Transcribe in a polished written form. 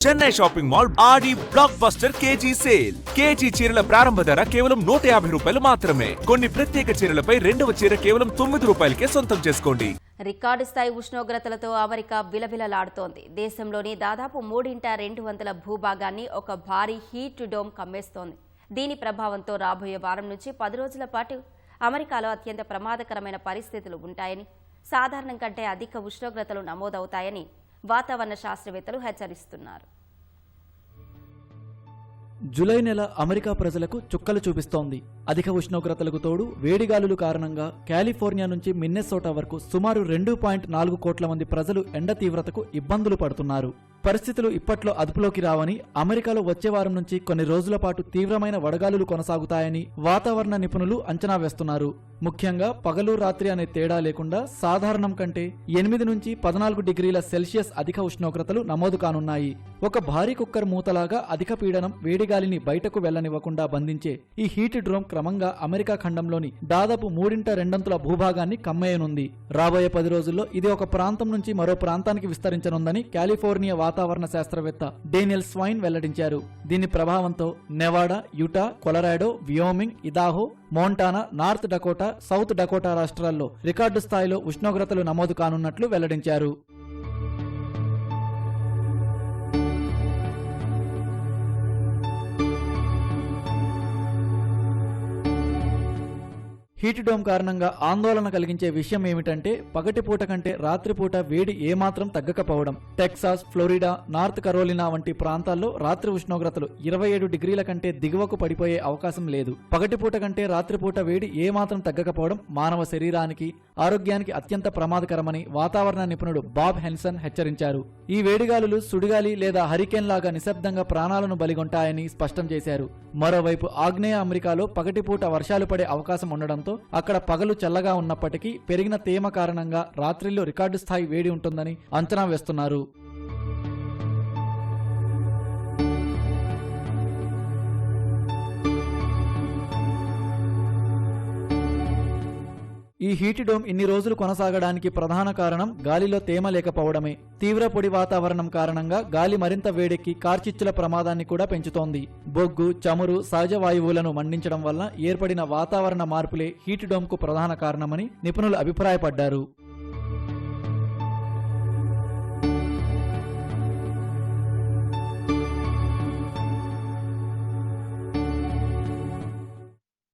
Chennai shopping mall Aadi blockbuster KG sale. KG చీరల ప్రారంభ ధర కేవలం 150 రూపాయలు మాత్రమే. కొన్ని ప్రత్యేక చీరలపై రెండవ చీర కేవలం 9 రూపాయలకే సొంతం చేసుకోండి. రికార్డు స్థాయి ఉష్ణోగ్రతలతో అమెరికా విలవిలలాడుతోంది. దేశంలోని దాదాపు 3/2 భూభాగాన్ని ఒక భారీ హీట్ డోమ్ కమ్మేస్తోంది. దీని ప్రభావంతో రాబోయే వారం నుంచి 10 రోజుల పాటు అమెరికాలో అత్యంత ప్రమాదకరమైన పరిస్థితులు ఉంటాయని, సాధారణం కంటే అధిక ఉష్ణోగ్రతలు నమోదవుతాయని వాతావరణ శాస్త్రవేత్తలు హెచ్చరిస్తున్నారు. జూలై నెల అమెరికా ప్రజలకు చుక్కలు చూపిస్తోంది. అధిక ఉష్ణోగ్రతలకు తోడు వేడిగాలులు కారణంగా కాలిఫోర్నియా నుంచి మిన్నెసోటా వరకు సుమారు 2.4 కోట్ల మంది ప్రజలు ఎండ తీవ్రతకు ఇబ్బందులు పడుతున్నారు. పరిస్థితులు ఇప్పట్లో అదుపులోకి రావని, అమెరికాలో వచ్చే వారం నుంచి కొన్ని రోజుల పాటు తీవ్రమైన వడగాలులు కొనసాగుతాయని వాతావరణ నిపుణులు అంచనా వేస్తున్నారు. ముఖ్యంగా పగలు రాత్రి అనే తేడా లేకుండా సాధారణం కంటే 8 నుంచి 14 డిగ్రీల సెల్సియస్ అధిక ఉష్ణోగ్రతలు నమోదు కానున్నాయి. ఒక భారీ కుక్కర్ మూతలాగా అధిక పీడనం వేడిగాలిని బయటకు వెళ్లనివ్వకుండా బంధించే ఈ హీట్ డ్రోమ్ క్రమంగా అమెరికా ఖండంలోని దాదాపు 3/2 భూభాగాన్ని కమ్మేయనుంది. రాబోయే 10 రోజుల్లో ఇది ఒక ప్రాంతం నుంచి మరో ప్రాంతానికి విస్తరించనుందని కాలిఫోర్నియా వాతావరణ శాస్త్రవేత్త డేనియల్ స్వైన్ వెల్లడించారు. దీని ప్రభావంతో Nevada, Utah, Colorado, Wyoming, Idaho, Montana, North Dakota, South Dakota రాష్ట్రాల్లో రికార్డు స్థాయిలో ఉష్ణోగ్రతలు నమోదు కానున్నట్లు వెల్లడించారు. హీట్ డోమ్ కారణంగా ఆందోళన కలిగించే విషయం ఏమిటంటే, పగటిపూట కంటే రాత్రిపూట వేడి ఏమాత్రం తగ్గకపోవడం. టెక్సాస్, ఫ్లోరిడా, నార్త్ కరోలినా వంటి ప్రాంతాల్లో రాత్రి ఉష్ణోగ్రతలు 27 డిగ్రీల కంటే దిగువకు పడిపోయే అవకాశం లేదు. పగటిపూట కంటే రాత్రిపూట వేడి ఏమాత్రం తగ్గకపోవడం మానవ శరీరానికి, ఆరోగ్యానికి అత్యంత ప్రమాదకరమని వాతావరణ నిపుణుడు బాబ్ హెన్సన్ హెచ్చరించారు. ఈ వేడిగాలులు సుడిగాలి లేదా హరికేన్ లాగా నిశ్శబ్దంగా ప్రాణాలను బలిగొంటాయని స్పష్టం చేశారు. మరోవైపు ఆగ్నేయ అమెరికాలో పగటిపూట వర్షాలు పడే అవకాశం ఉండడంతో అక్కడ పగలు చల్లగా ఉన్నప్పటికీ పెరిగిన తేమ కారణంగా రాత్రిలో రికార్డు స్థాయి వేడి ఉంటుందని అంచనా వేస్తున్నారు. ఈ హీట్ డోమ్ ఇన్ని రోజులు కొనసాగడానికి ప్రధాన కారణం గాలిలో తేమ లేకపోవడమే. తీవ్ర పొడి వాతావరణం కారణంగా గాలి మరింత వేడెక్కి కార్చిచ్చుల ప్రమాదాన్ని కూడా పెంచుతోంది. బొగ్గు, చమురు, సహజ వాయువులను మండించడం వల్ల ఏర్పడిన వాతావరణ మార్పులే హీట్ డోమ్ కు ప్రధాన కారణమని నిపుణులు అభిప్రాయపడ్డారు.